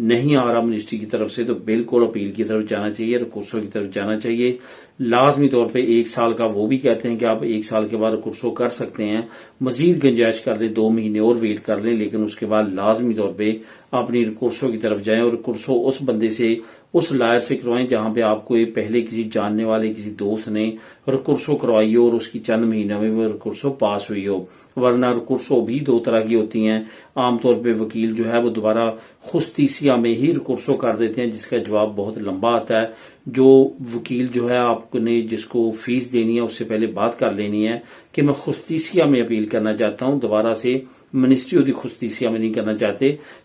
نہیں آ رہا منسٹری کی طرف سے تو بالکل اپیل کی طرف جانا چاہیے، ریکورسو کی طرف جانا چاہیے۔ لازمی طور پہ 1 سال کا وہ بھی کہتے ہیں کہ آپ 1 سال کے بعد ریکورسو کر سکتے ہیں، مزید گنجائش کر لیں، 2 مہینے اور ویٹ کر لیں، لیکن اس کے بعد لازمی طور پہ اپنی ریکورسو کی طرف جائیں اور ریکورسو اس بندے سے، اس لائر سے کروائیں جہاں پہ آپ کو پہلے کسی جاننے والے کسی دوست نے ریکورسو کروائی ہو اور اس کی چند مہینوں میں وہ ریکورسو پاس ہوئی ہو۔ ورنہ ریکورسو بھی 2 طرح کی ہوتی ہیں، عام طور پہ وکیل جو ہے وہ دوبارہ خصوصیہ میں ہی ریکورسو کر دیتے ہیں جس کا جواب بہت لمبا آتا ہے۔ جو وکیل جو ہے آپ نے جس کو فیس دینی ہے اس سے پہلے بات کر لینی ہے کہ میں خصوصیہ میں اپیل کرنا چاہتا ہوں، دوبارہ سے منسٹری ہوتی خصوصیہ میں نہیں کرنا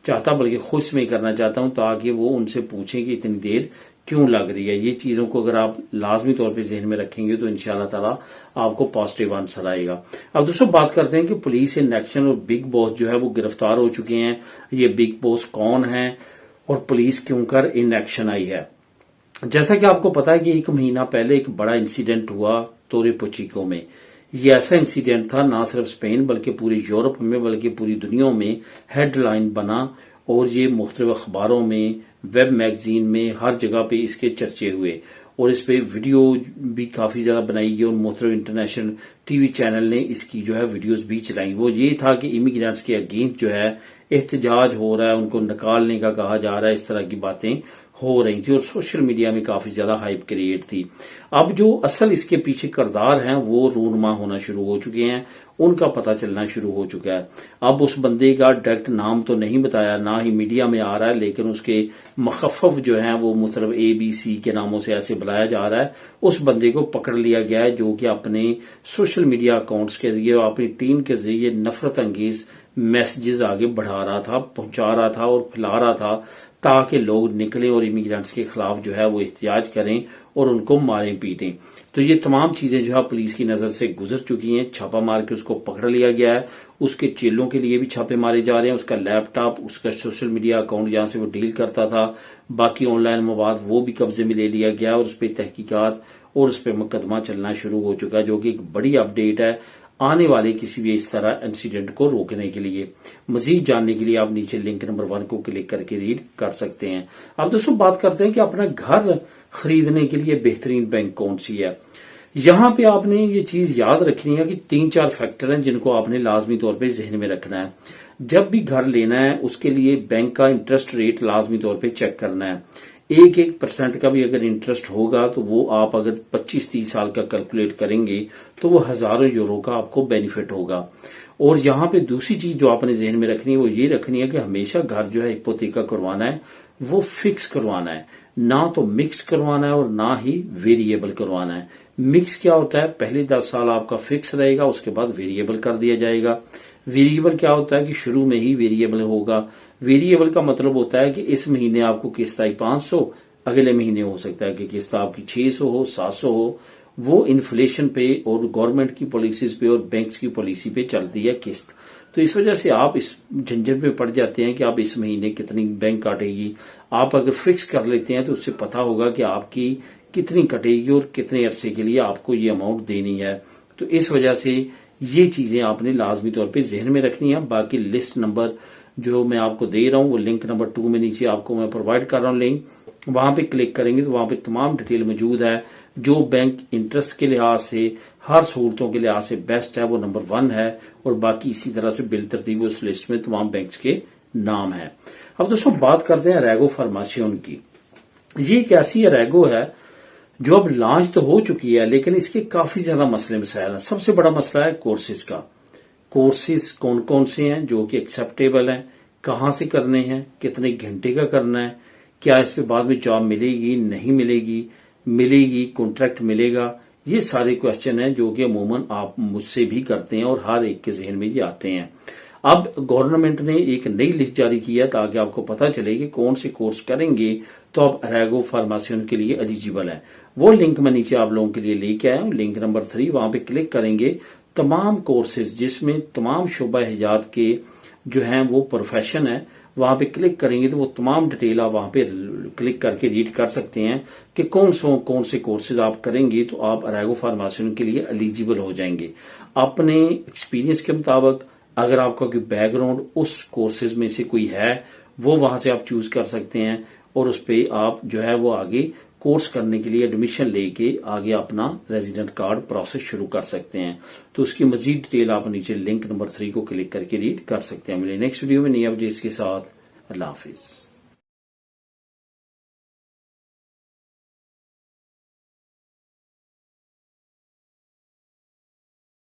چاہتا بلکہ خص میں کرنا چاہتا ہوں، تاکہ وہ ان سے پوچھیں کہ اتنی دیر کیوں لگ رہی ہے۔ یہ چیزوں کو اگر آپ لازمی طور پہ ذہن میں رکھیں گے تو انشاءاللہ تعالی آپ کو پازیٹیو آنسر آئے گا۔ اب دوستوں بات کرتے ہیں کہ پولیس ان ایکشن اور بگ باس جو ہے وہ گرفتار ہو چکے ہیں۔ یہ بگ باس کون ہیں اور پولیس کیوں کر ان ایکشن آئی ہے؟ جیسا کہ آپ کو پتا ہے کہ 1 مہینہ پہلے ایک بڑا انسیڈنٹ ہوا تورے پوچیکو میں۔ یہ ایسا انسیڈنٹ تھا نہ صرف اسپین بلکہ پوری یورپ میں بلکہ پوری دنیا میں ہیڈ لائن بنا، اور یہ مختلف اخباروں میں، ویب میگزین میں، ہر جگہ پہ اس کے چرچے ہوئے، اور اس پہ ویڈیو بھی کافی زیادہ بنائی گئی اور مختلف انٹرنیشنل ٹی وی چینل نے اس کی جو ہے ویڈیوز بھی چلائیں۔ وہ یہ تھا کہ امیگرینٹس کے اگینسٹ جو ہے احتجاج ہو رہا ہے، ان کو نکالنے کا کہا جا رہا ہے، اس طرح کی باتیں ہو رہی تھی اور سوشل میڈیا میں کافی زیادہ ہائپ کریٹ تھی۔ اب جو اصل اس کے پیچھے کردار ہیں وہ رونما ہونا شروع ہو چکے ہیں، ان کا پتہ چلنا شروع ہو چکا ہے۔ اب اس بندے کا ڈائریکٹ نام تو نہیں بتایا، نہ ہی میڈیا میں آ رہا ہے، لیکن اس کے مخفف جو ہیں وہ مطلب ABC کے ناموں سے ایسے بلایا جا رہا ہے۔ اس بندے کو پکڑ لیا گیا ہے جو کہ اپنے سوشل میڈیا اکاؤنٹس کے ذریعے اور اپنی ٹیم کے ذریعے نفرت انگیز میسجز آگے بڑھا رہا تھا، پہنچا رہا تھا اور پھیلا رہا تھا تاکہ لوگ نکلیں اور امیگرینٹس کے خلاف جو ہے وہ احتجاج کریں اور ان کو ماریں پیٹیں۔ تو یہ تمام چیزیں جو ہے پولیس کی نظر سے گزر چکی ہیں، چھاپا مار کے اس کو پکڑ لیا گیا ہے۔ اس کے چیلوں کے لیے بھی چھاپے مارے جا رہے ہیں، اس کا لیپ ٹاپ، اس کا سوشل میڈیا اکاؤنٹ جہاں سے وہ ڈیل کرتا تھا، باقی آن لائن مواد وہ بھی قبضے میں لے لیا گیا اور اس پہ تحقیقات اور اس پہ مقدمہ چلنا شروع ہو چکا ہے، جو کہ ایک بڑی اپ ڈیٹ ہے آنے والے کسی بھی اس طرح انسیڈنٹ کو روکنے کے لیے۔ مزید جاننے کے لیے آپ نیچے لنک نمبر 1 کو کلک کر کے ریڈ کر سکتے ہیں۔ اب دوستوں بات کرتے ہیں کہ اپنا گھر خریدنے کے لیے بہترین بینک کون سی ہے۔ یہاں پہ آپ نے یہ چیز یاد رکھنی ہے کہ 3-4 فیکٹر ہیں جن کو آپ نے لازمی طور پہ ذہن میں رکھنا ہے۔ جب بھی گھر لینا ہے اس کے لیے بینک کا انٹرسٹ ریٹ لازمی طور پہ چیک کرنا ہے۔ 1% کا بھی اگر انٹرسٹ ہوگا تو وہ آپ اگر 25-30 سال کا کیلکولیٹ کریں گے تو وہ ہزاروں یورو کا آپ کو بینیفٹ ہوگا۔ اور یہاں پہ دوسری چیز جو آپ نے ذہن میں رکھنی ہے وہ یہ رکھنی ہے کہ ہمیشہ گھر جو ہے ہپوتیکا کروانا ہے وہ فکس کروانا ہے، نہ تو مکس کروانا ہے اور نہ ہی ویریبل کروانا ہے۔ مکس کیا ہوتا ہے؟ پہلے 10 سال آپ کا فکس رہے گا، اس کے بعد ویریبل کر دیا جائے گا۔ ویریبل کیا ہوتا ہے کہ شروع میں ہی ویریبل ہوگا۔ ویریبل کا مطلب ہوتا ہے کہ اس مہینے آپ کو قسط آئی 500، اگلے مہینے ہو سکتا ہے کہ قسط آپ کی 600 ہو، 700 ہو۔ وہ انفلیشن پہ اور گورنمنٹ کی پالیسیز پہ اور بینکس کی پالیسی پہ چلتی ہے قسط۔ تو اس وجہ سے آپ اس جھنجٹ میں پڑ جاتے ہیں کہ آپ اس مہینے کتنی بینک کاٹے گی۔ آپ اگر فکس کر لیتے ہیں تو اس سے پتا ہوگا کہ آپ کی کتنی کٹے گی اور کتنے عرصے کے لیے آپ کو یہ اماؤنٹ دینی ہے۔ تو اس وجہ سے یہ چیزیں آپ نے لازمی طور پہ ذہن میں رکھنی ہے۔ باقی لسٹ نمبر جو میں آپ کو دے رہا ہوں وہ لنک نمبر 2 میں نیچے آپ کو میں پرووائڈ کر رہا ہوں لنک، وہاں پہ کلک کریں گے تو وہاں پہ تمام ڈیٹیل موجود ہے۔ جو بینک انٹرسٹ کے لحاظ سے، ہر سہولتوں کے لحاظ سے بیسٹ ہے وہ نمبر 1 ہے، اور باقی اسی طرح سے بالترتیب اس لسٹ میں تمام بینکس کے نام ہیں۔ اب دوستوں بات کرتے ہیں ریگو فارماسیون کی۔ یہ ایک ایسی ریگو ہے جو اب لانچ تو ہو چکی ہے لیکن اس کے کافی زیادہ مسئلے مسائل ہیں۔ سب سے بڑا مسئلہ ہے کورسز کا۔ کورسز کون کون سے ہیں جو کہ ایکسیپٹیبل ہیں، کہاں سے کرنے ہیں، کتنے گھنٹے کا کرنا ہے، کیا اس پہ بعد میں جاب ملے گی نہیں ملے گی کانٹریکٹ ملے گا، یہ سارے کوشچن ہیں جو کہ عموماً آپ مجھ سے بھی کرتے ہیں اور ہر ایک کے ذہن میں یہ آتے ہیں۔ اب گورنمنٹ نے ایک نئی لسٹ جاری کی ہے تاکہ آپ کو پتا چلے کہ کون سے کورس کریں گے تو آپ ریگو فارماسیون کے لیے ایلیجیبل ہیں۔ وہ لنک میں نیچے آپ لوگوں کے لیے لے کے آیا ہوں، لنک نمبر 3، وہاں پہ کلک کریں گے۔ تمام کورسز جس میں تمام شعبہ حیات کے جو ہیں وہ پروفیشن ہیں، وہاں پہ کلک کریں گے تو وہ تمام ڈیٹیل آپ وہاں پہ کلک کر کے ریڈ کر سکتے ہیں کہ کون سے کورسز آپ کریں گے تو آپ ریگو فارماسیون کے لیے ایلیجیبل ہو جائیں گے۔ اپنے ایکسپیرینس کے مطابق اگر آپ کا کوئی بیک گراؤنڈ اس کورسز میں سے کوئی ہے وہ وہاں سے آپ چوز کر سکتے ہیں اور اس پہ آپ جو ہے وہ آگے کورس کرنے کے لیے ایڈمیشن لے کے آگے اپنا ریزیڈنٹ کارڈ پروسیس شروع کر سکتے ہیں. تو اس کی مزید ڈیٹیل آپ نیچے لنک نمبر 3 کو کلک کر کے ریڈ کر سکتے ہیں. ملیں نیکسٹ ویڈیو میں نئی اپڈیٹس کے ساتھ. اللہ حافظ.